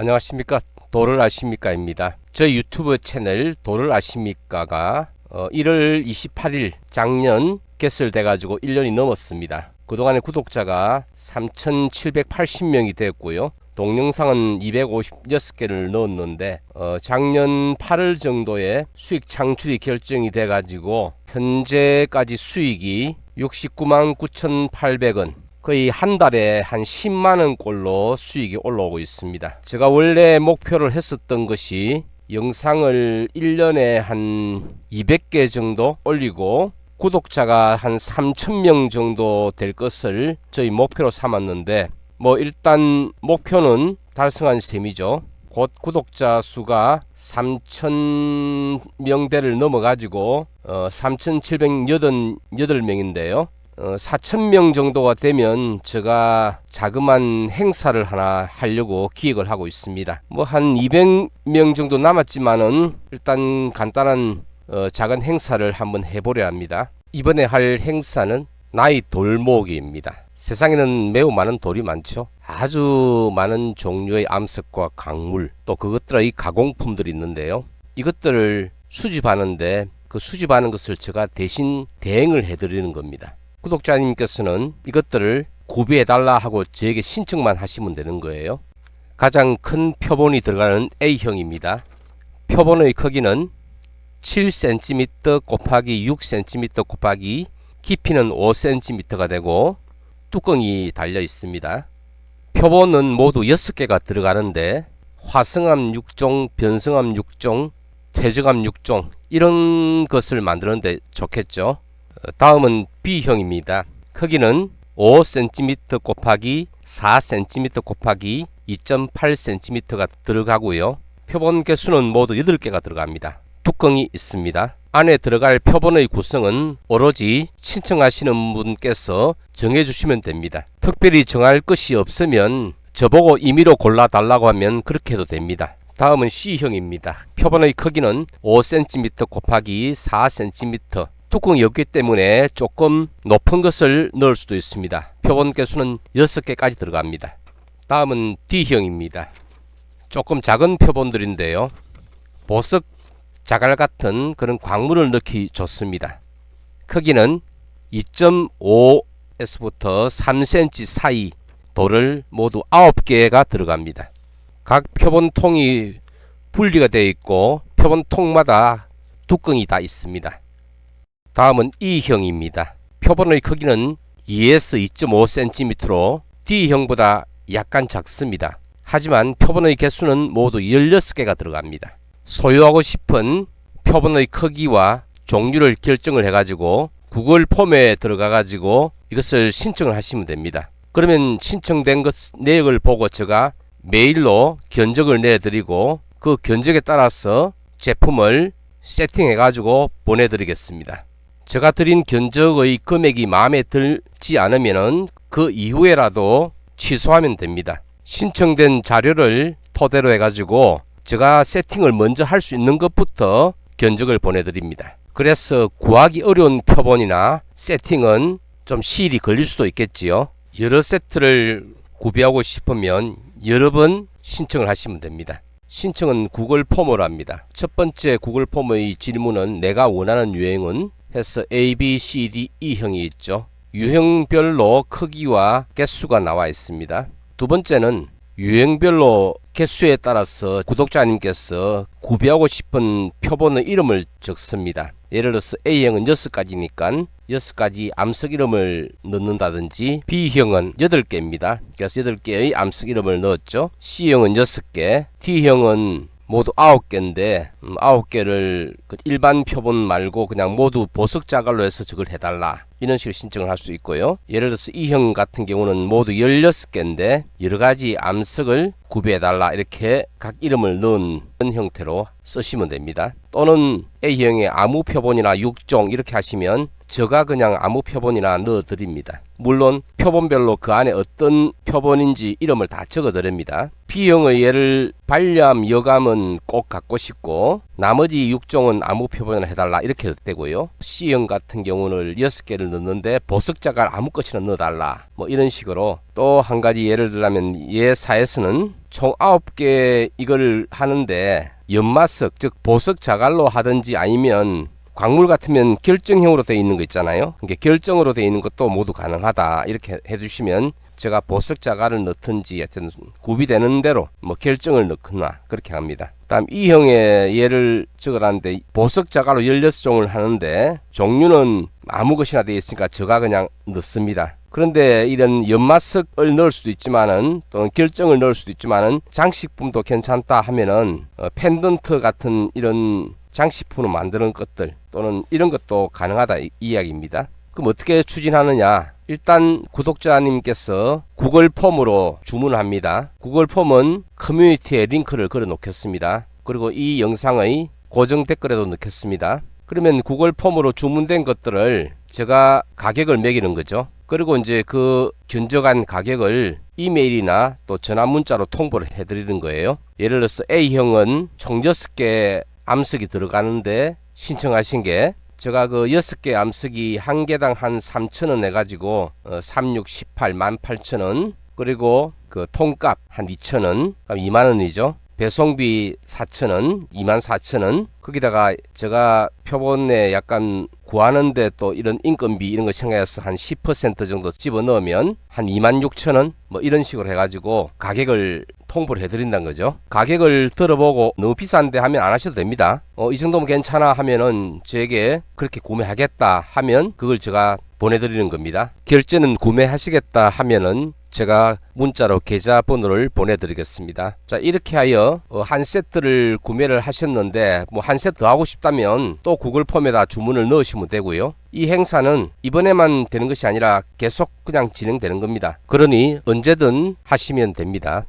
안녕하십니까. 도를 아십니까입니다. 저희 유튜브 채널 도를 아십니까가 1월 28일 작년 개설돼 가지고 1년이 넘었습니다. 그동안에 구독자가 3,780명이 됐고요. 동영상은 256개를 넣었는데 작년 8월 정도에 수익 창출이 결정이 돼 가지고 현재까지 수익이 69만 9,800원, 거의 한 달에 한 10만원 꼴로 수익이 올라오고 있습니다. 제가 원래 목표를 했었던 것이 영상을 1년에 한 200개 정도 올리고 구독자가 한 3,000명 정도 될 것을 저희 목표로 삼았는데 일단 목표는 달성한 셈이죠. 곧 구독자 수가 3,000명대를 넘어가지고 3,788명인데요. 4,000명 정도가 되면 제가 자그마한 행사를 하나 하려고 기획을 하고 있습니다. 한 200명 정도 남았지만은 일단 간단한 작은 행사를 한번 해보려 합니다. 이번에 할 행사는 나이 돌모으기입니다. 세상에는 매우 많은 돌이 많죠. 아주 많은 종류의 암석과 광물, 또 그것들의 가공품들이 있는데요. 이것들을 수집하는데 그 수집하는 것을 제가 대신 대행을 해드리는 겁니다. 구독자님께서는 이것들을 구비해달라 하고 저에게 신청만 하시면 되는 거예요. 가장 큰 표본이 들어가는 A형입니다. 표본의 크기는 7cm 곱하기 6cm 곱하기 깊이는 5cm가 되고 뚜껑이 달려 있습니다. 표본은 모두 6개가 들어가는데 화성암 6종, 변성암 6종, 퇴적암 6종 이런 것을 만드는데 좋겠죠. 다음은 B형입니다. 크기는 5cm 곱하기 4cm 곱하기 2.8cm가 들어가고요. 표본 개수는 모두 8개가 들어갑니다. 뚜껑이 있습니다. 안에 들어갈 표본의 구성은 오로지 신청하시는 분께서 정해주시면 됩니다. 특별히 정할 것이 없으면 저보고 임의로 골라달라고 하면 그렇게 해도 됩니다. 다음은 C형입니다. 표본의 크기는 5cm 곱하기 4cm, 뚜껑이 없기 때문에 조금 높은 것을 넣을 수도 있습니다. 표본 개수는 6개까지 들어갑니다. 다음은 D형입니다. 조금 작은 표본들인데요. 보석 자갈 같은 그런 광물을 넣기 좋습니다. 크기는 2.5에서부터 3cm 사이 돌을 모두 9개가 들어갑니다. 각 표본통이 분리가 되어 있고 표본통마다 뚜껑이 다 있습니다. 다음은 E형입니다. 표본의 크기는 2에서 2.5cm로 D형보다 약간 작습니다. 하지만 표본의 개수는 모두 16개가 들어갑니다. 소유하고 싶은 표본의 크기와 종류를 결정을 해가지고 구글 폼에 들어가가지고 이것을 신청을 하시면 됩니다. 그러면 신청된 것 내역을 보고 제가 메일로 견적을 내드리고 그 견적에 따라서 제품을 세팅해가지고 보내드리겠습니다. 제가 드린 견적의 금액이 마음에 들지 않으면 그 이후에라도 취소하면 됩니다. 신청된 자료를 토대로 해가지고 제가 세팅을 먼저 할 수 있는 것부터 견적을 보내드립니다. 그래서 구하기 어려운 표본이나 세팅은 좀 시일이 걸릴 수도 있겠지요. 여러 세트를 구비하고 싶으면 여러 번 신청을 하시면 됩니다. 신청은 구글 폼으로 합니다. 첫 번째 구글 폼의 질문은 내가 원하는 유형은 해서 A, B, C, D, E형이 있죠. 유형별로 크기와 개수가 나와 있습니다. 두 번째는 유형별로 개수에 따라서 구독자님께서 구비하고 싶은 표본의 이름을 적습니다. 예를 들어서 A형은 6가지니까 6가지 암석 이름을 넣는다든지, B형은 8개입니다. 그래서 8개의 암석 이름을 넣었죠. C형은 6개, D형은 모두 9개인데 9개를 일반 표본 말고 그냥 모두 보석 자갈로 해서 저걸 해달라, 이런 식으로 신청을 할 수 있고요. 예를 들어서 E형 같은 경우는 모두 16개인데 여러가지 암석을 구비해달라, 이렇게 각 이름을 넣은 형태로 쓰시면 됩니다. 또는 A형의 아무 표본이나 6종 이렇게 하시면 제가 그냥 아무 표본이나 넣어 드립니다. 물론 표본별로 그 안에 어떤 표본인지 이름을 다 적어 드립니다. B형의 예를 발암, 여감은 꼭 갖고 싶고 나머지 6종은 아무 표본이나 해달라 이렇게 되고요. C형 같은 경우는 6개를 넣는데 보석자갈 아무 것이나 넣어달라 뭐 이런 식으로. 또 한 가지 예를 들자면 예사에서는 총 9개 이걸 하는데 연마석 즉 보석자갈로 하든지 아니면 광물 같으면 결정형으로 되어 있는 거 있잖아요. 그러니까 결정으로 되어 있는 것도 모두 가능하다 이렇게 해주시면 제가 보석자갈을 넣든지 하여튼 구비되는 대로 뭐 결정을 넣거나 그렇게 합니다. 다음 E형의 예를 적어놨는데 보석자갈로 16종을 하는데 종류는 아무 것이나 되어 있으니까 제가 그냥 넣습니다. 그런데 이런 연마석을 넣을 수도 있지만은 또는 결정을 넣을 수도 있지만은 장식품도 괜찮다 하면은 펜던트 같은 이런 장식품을 만드는 것들 또는 이런 것도 가능하다 이 이야기입니다. 그럼 어떻게 추진하느냐? 일단 구독자님께서 구글 폼으로 주문을 합니다. 구글 폼은 커뮤니티에 링크를 걸어 놓겠습니다. 그리고 이 영상의 고정 댓글에도 넣겠습니다. 그러면 구글 폼으로 주문된 것들을 제가 가격을 매기는 거죠. 그리고 이제 그 견적한 가격을 이메일이나 또 전화 문자로 통보를 해드리는 거예요. 예를 들어서 A형은 총 6개 암석이 들어가는데 신청하신 게 제가 그 6개 암석이 한 개당 한 3,000원 해가지고 36, 18, 18,000원 그리고 그 통값 한 2,000원 그럼 2만원이죠. 배송비 4,000원 24,000원 거기다가 제가 표본에 약간 구하는데 또 이런 인건비 이런 거 생각해서 한 10% 정도 집어넣으면 한 26,000원 뭐 이런 식으로 해가지고 가격을 통보를 해드린다는 거죠. 가격을 들어보고 너무 비싼데 하면 안 하셔도 됩니다. 이 정도면 괜찮아 하면은 저에게 그렇게 구매하겠다 하면 그걸 제가 보내드리는 겁니다. 결제는 구매하시겠다 하면은 제가 문자로 계좌번호를 보내드리겠습니다. 자, 이렇게 하여 한 세트를 구매를 하셨는데 뭐 한 세트 하고 싶다면 또 구글 폼에다 주문을 넣으시면 되고요. 이 행사는 이번에만 되는 것이 아니라 계속 그냥 진행되는 겁니다. 그러니 언제든 하시면 됩니다.